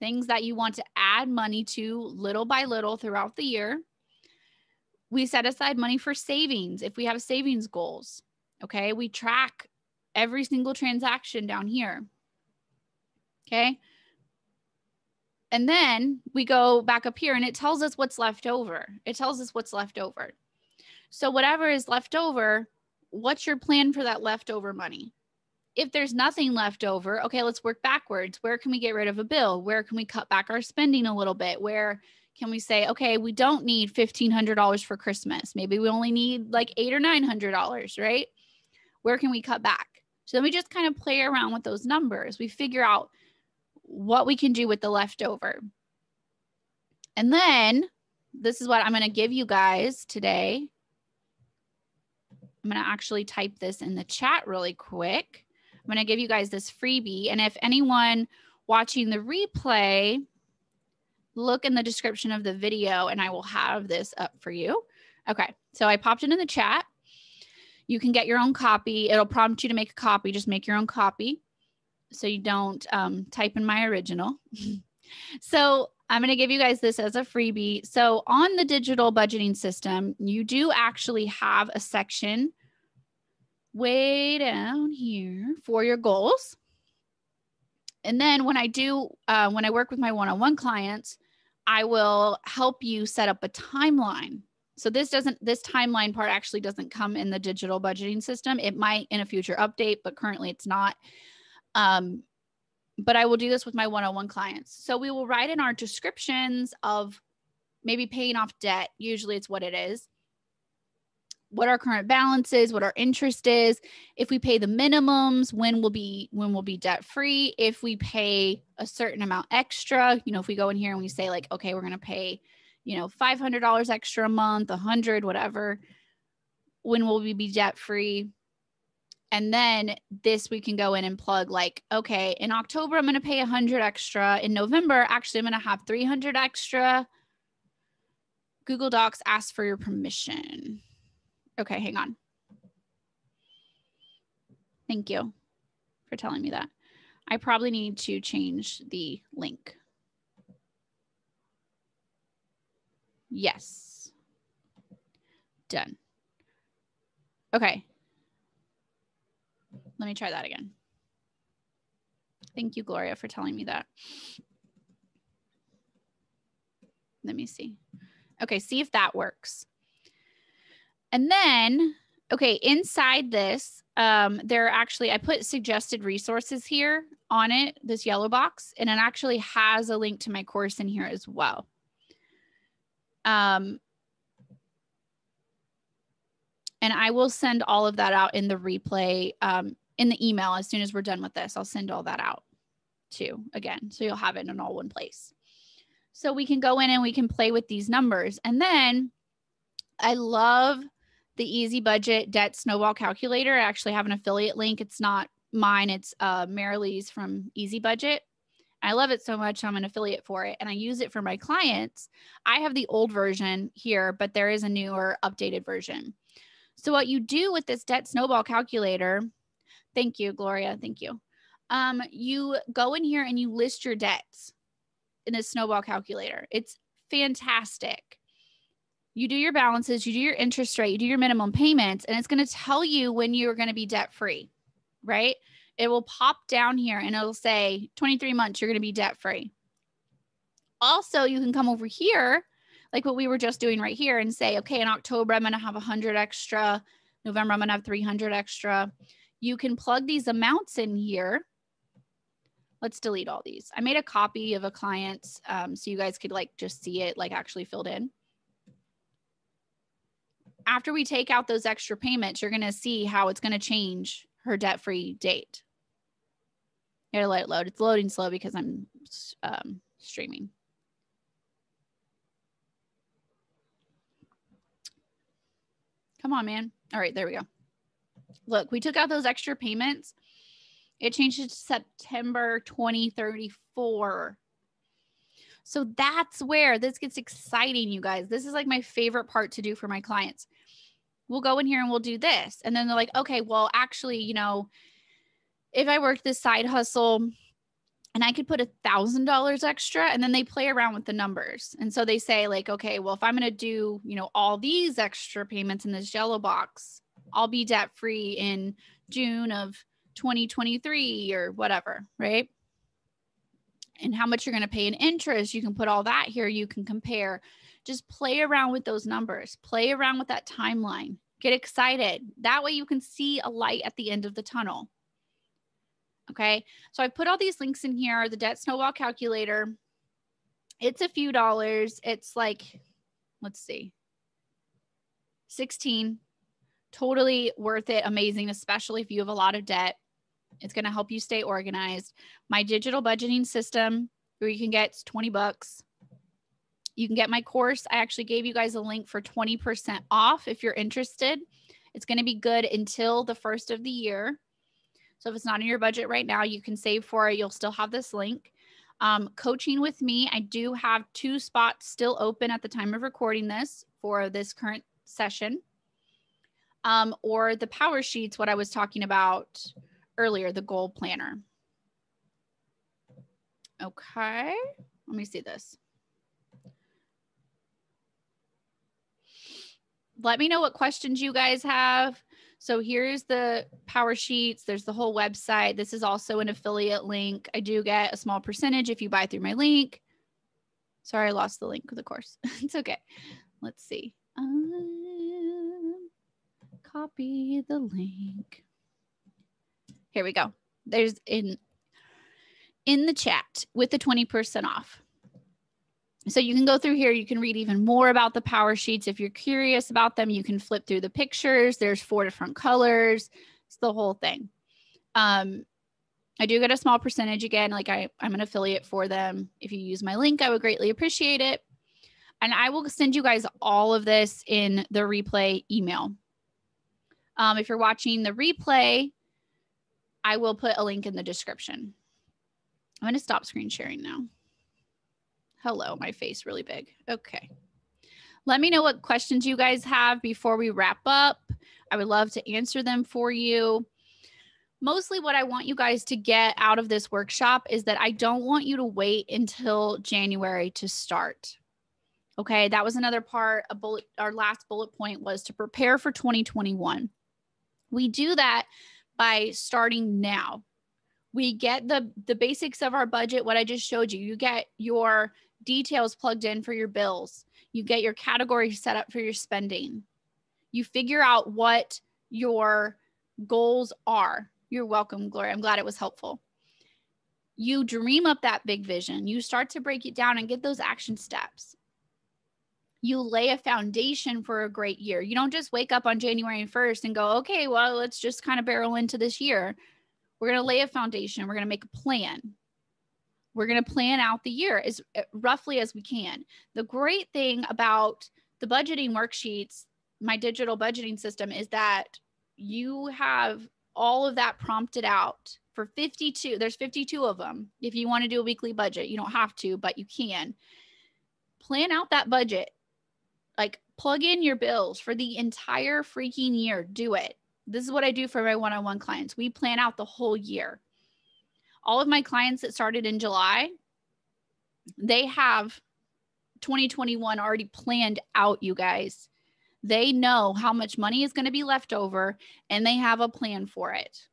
Things that you want to add money to little by little throughout the year. We set aside money for savings if we have savings goals. Okay. We track every single transaction down here. Okay. And then we go back up here and it tells us what's left over. It tells us what's left over. So whatever is left over, what's your plan for that leftover money? If there's nothing left over, okay, let's work backwards. Where can we get rid of a bill? Where can we cut back our spending a little bit? Where can we say, okay, we don't need $1,500 for Christmas. Maybe we only need like $800 or $900, right? Where can we cut back? So then we just kind of play around with those numbers. We figure out what we can do with the leftover. And then this is what I'm going to give you guys today. I'm going to actually type this in the chat really quick. I'm going to give you guys this freebie. And if anyone watching the replay, look in the description of the video and I will have this up for you. Okay, so I popped it in the chat. You can get your own copy. It'll prompt you to make a copy. Just make your own copy so you don't type in my original. So I'm going to give you guys this as a freebie. So on the digital budgeting system, you do actually have a section way down here for your goals. And then when I work with my one-on-one clients, I will help you set up a timeline. So this timeline part actually doesn't come in the digital budgeting system. It might in a future update, but currently it's not. But I will do this with my one-on-one clients. So we will write in our descriptions of maybe paying off debt. Usually it's what it is. What our current balance is, what our interest is. If we pay the minimums, when we'll be debt free. If we pay a certain amount extra, if we go in here and we say like, okay, we're going to pay, $500 extra a month, $100, whatever, when will we be debt free? And then this, we can go in and plug like, okay, in October, I'm going to pay 100 extra. In November, actually, I'm going to have 300 extra. Google Docs asks for your permission. Okay, hang on. Thank you for telling me that. I probably need to change the link. Yes. Done. Okay. Let me try that again. Thank you, Gloria, for telling me that. Let me see. Okay, see if that works. And then, okay, inside this, I put suggested resources here on it, this yellow box, and it actually has a link to my course in here as well. And I will send all of that out in the replay, in the email. As soon as we're done with this, I'll send all that out too, again, so you'll have it in all one place. So we can go in and we can play with these numbers. And then I love the Easy Budget Debt Snowball Calculator. I actually have an affiliate link. It's not mine. It's Marilee's from Easy Budget. I love it so much. I'm an affiliate for it and I use it for my clients. I have the old version here, but there is a newer updated version. So what you do with this Debt Snowball Calculator, thank you, Gloria. Thank you. You go in here and you list your debts in this Snowball Calculator. It's fantastic. You do your balances, you do your interest rate, you do your minimum payments, and it's going to tell you when you're going to be debt free, right? It will pop down here and it'll say 23 months, you're going to be debt free. Also, you can come over here, like what we were just doing right here, and say, okay, in October, I'm going to have 100 extra. November, I'm going to have 300 extra. You can plug these amounts in here. Let's delete all these. I made a copy of a client's so you guys could like just see it like actually filled in. After we take out those extra payments, you're going to see how it's going to change her debt-free date. You gotta let it load. It's loading slow because I'm streaming. Come on, man. All right, there we go. Look, we took out those extra payments. It changed to September 2034. So that's where this gets exciting, you guys. This is like my favorite part to do for my clients. We'll go in here and we'll do this. And then they're like, okay, well, actually, you know, if I work this side hustle and I could put $1,000 extra, and then they play around with the numbers. And so they say like, okay, well, if I'm going to do, you know, all these extra payments in this yellow box, I'll be debt free in June of 2023 or whatever, right? And how much you're going to pay in interest, you can put all that here. You can compare. Just play around with those numbers. Play around with that timeline. Get excited. That way you can see a light at the end of the tunnel. Okay, so I put all these links in here. The Debt Snowball Calculator. It's a few dollars. It's like, let's see, 16. Totally worth it. Amazing, especially if you have a lot of debt. It's going to help you stay organized. My digital budgeting system, where you can get $20. You can get my course. I actually gave you guys a link for 20% off if you're interested. It's going to be good until the first of the year. So if it's not in your budget right now, you can save for it. You'll still have this link. Coaching with me, I do have 2 spots still open at the time of recording this for this current session. Or the Powersheets, what I was talking about earlier, the goal planner. Okay, let me see this. Let me know what questions you guys have. So here's the Powersheets. There's the whole website. This is also an affiliate link. I do get a small percentage if you buy through my link. Sorry, I lost the link of the course. It's okay. Let's see. Copy the link. Here we go. There's in the chat with the 20% off. So you can go through here. You can read even more about the Powersheets. If you're curious about them, you can flip through the pictures. There's 4 different colors. It's the whole thing. I do get a small percentage again. Like I'm an affiliate for them. If you use my link, I would greatly appreciate it. And I will send you guys all of this in the replay email. If you're watching the replay, I will put a link in the description. I'm going to stop screen sharing now. Hello, my face really big. Okay. Let me know what questions you guys have before we wrap up. I would love to answer them for you. Mostly what I want you guys to get out of this workshop is that I don't want you to wait until January to start. Okay, that was another part. Our last bullet point was to prepare for 2021. We do that by starting now. We get the basics of our budget, what I just showed you. You get your details plugged in for your bills. You get your category set up for your spending. You figure out what your goals are. You're welcome, Gloria. I'm glad it was helpful. You dream up that big vision. You start to break it down and get those action steps. You lay a foundation for a great year. You don't just wake up on January 1st and go, okay, well, let's just kind of barrel into this year. We're going to lay a foundation. We're going to make a plan. We're going to plan out the year as roughly as we can. The great thing about the budgeting worksheets, my digital budgeting system, is that you have all of that prompted out for 52. There's 52 of them. If you want to do a weekly budget, you don't have to, but you can. Plan out that budget. Like plug in your bills for the entire freaking year. Do it. This is what I do for my one-on-one clients. We plan out the whole year. All of my clients that started in July, they have 2021 already planned out, you guys. They know how much money is going to be left over, and they have a plan for it.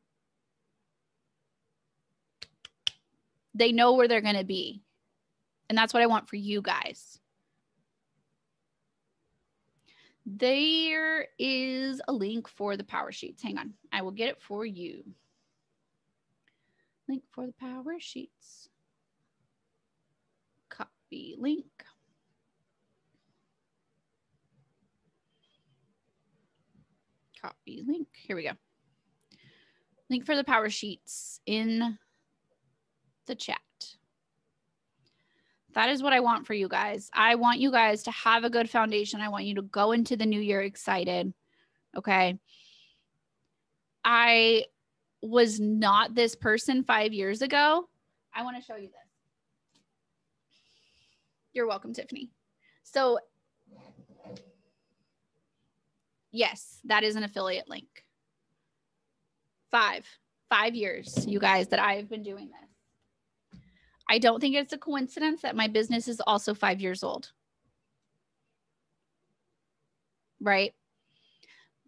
They know where they're going to be. And that's what I want for you guys. There is a link for the Powersheets. Hang on. I will get it for you. Link for the Powersheets. Copy link. Copy link. Here we go. Link for the Powersheets in the chat. That is what I want for you guys. I want you guys to have a good foundation. I want you to go into the new year excited. Okay. I was not this person 5 years ago. I want to show you this. You're welcome, Tiffany. So yes, that is an affiliate link. 5 years, you guys, that I've been doing this. I don't think it's a coincidence that my business is also 5 years old. Right?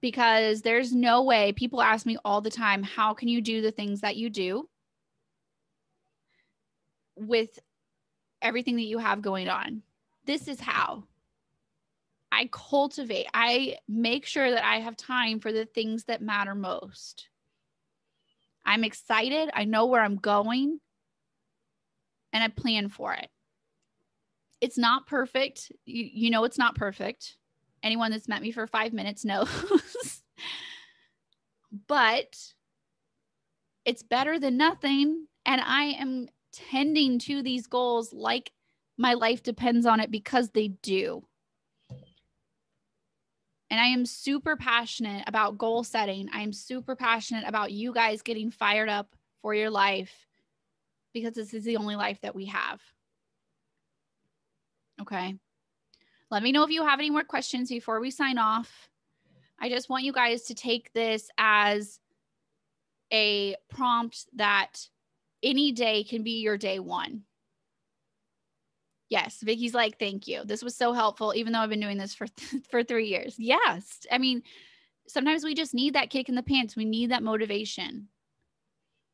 Because there's no way, people ask me all the time, how can you do the things that you do with everything that you have going on? This is how. I cultivate, I make sure that I have time for the things that matter most. I'm excited. I know where I'm going and I plan for it. It's not perfect. You know, it's not perfect. Anyone that's met me for 5 minutes knows. But it's better than nothing. And I am tending to these goals like my life depends on it, because they do. And I am super passionate about goal setting. I am super passionate about you guys getting fired up for your life, because this is the only life that we have. Okay. Let me know if you have any more questions before we sign off. I just want you guys to take this as a prompt that any day can be your day one. Yes, Vicky's like, thank you. This was so helpful, even though I've been doing this for 3 years. Yes. I mean, sometimes we just need that kick in the pants. We need that motivation.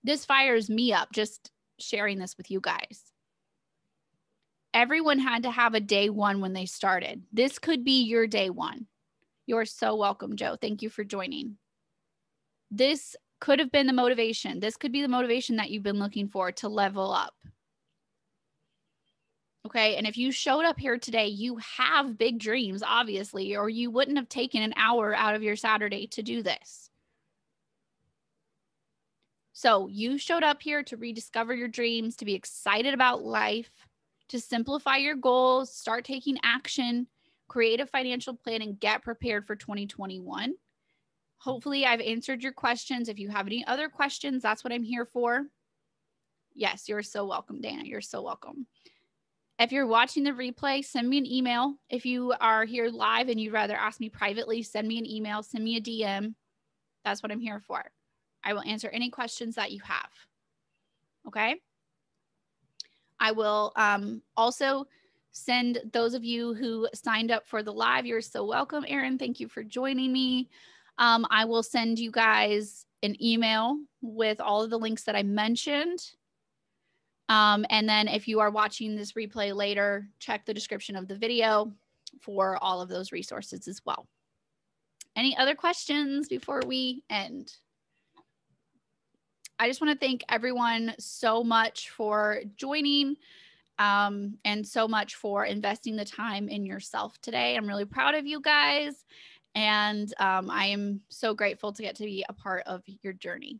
This fires me up just sharing this with you guys. Everyone had to have a day one when they started. This could be your day one. You're so welcome, Joe. Thank you for joining. This could have been the motivation. This could be the motivation that you've been looking for to level up. Okay. And if you showed up here today, you have big dreams, obviously, or you wouldn't have taken an hour out of your Saturday to do this. So you showed up here to rediscover your dreams, to be excited about life, to simplify your goals, start taking action, create a financial plan, and get prepared for 2021. Hopefully I've answered your questions. If you have any other questions, that's what I'm here for. Yes, you're so welcome, Dana. You're so welcome. If you're watching the replay, send me an email. If you are here live and you'd rather ask me privately, send me an email, send me a DM. That's what I'm here for. I will answer any questions that you have. Okay. I will also send those of you who signed up for the live. You're so welcome, Erin. Thank you for joining me. I will send you guys an email with all of the links that I mentioned. And then if you are watching this replay later, check the description of the video for all of those resources as well. Any other questions before we end? I just want to thank everyone so much for joining and so much for investing the time in yourself today. I'm really proud of you guys. And I am so grateful to get to be a part of your journey.